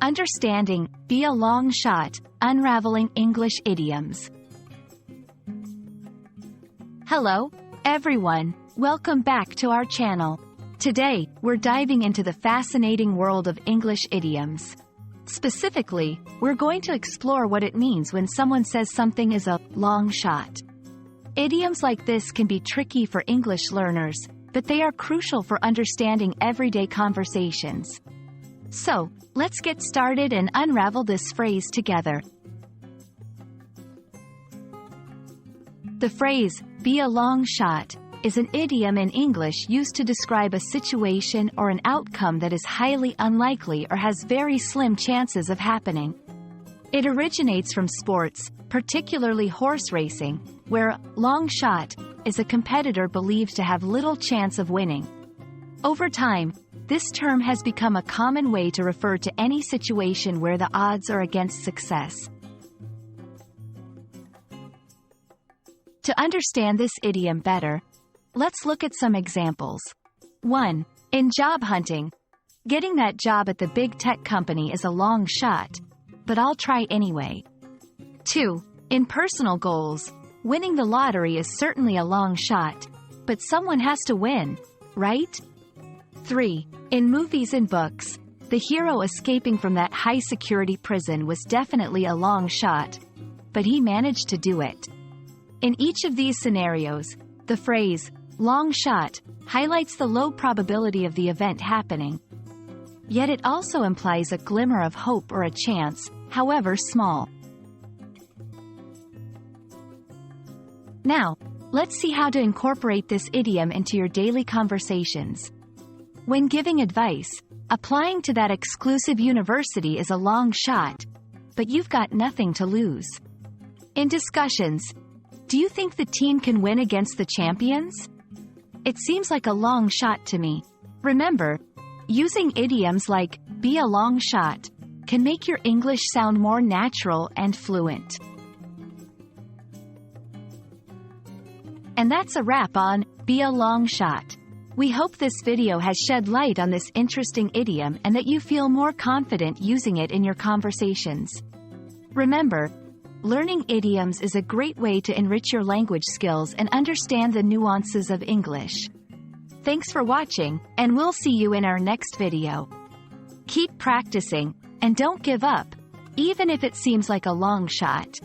Understanding, be a long shot, unraveling English idioms. Hello, everyone. Welcome back to our channel. Today, we're diving into the fascinating world of English idioms. Specifically, we're going to explore what it means when someone says something is a long shot. Idioms like this can be tricky for English learners, but they are crucial for understanding everyday conversations. So, let's get started and unravel this phrase together. The phrase, be a long shot, is an idiom in English used to describe a situation or an outcome that is highly unlikely or has very slim chances of happening. It originates from sports, particularly horse racing, where long shot is a competitor believed to have little chance of winning. Over time, this term has become a common way to refer to any situation where the odds are against success. To understand this idiom better, let's look at some examples. 1. In job hunting, getting that job at the big tech company is a long shot, but I'll try anyway. 2. In personal goals, winning the lottery is certainly a long shot, but someone has to win, right? 3. In movies and books, the hero escaping from that high-security prison was definitely a long shot, but he managed to do it. In each of these scenarios, the phrase, long shot, highlights the low probability of the event happening. Yet it also implies a glimmer of hope or a chance, however small. Now, let's see how to incorporate this idiom into your daily conversations. When giving advice, applying to that exclusive university is a long shot, but you've got nothing to lose. In discussions, do you think the team can win against the champions? It seems like a long shot to me. Remember, using idioms like be a long shot can make your English sound more natural and fluent. And that's a wrap on be a long shot. We hope this video has shed light on this interesting idiom and that you feel more confident using it in your conversations. Remember, learning idioms is a great way to enrich your language skills and understand the nuances of English. Thanks for watching, and we'll see you in our next video. Keep practicing, and don't give up, even if it seems like a long shot.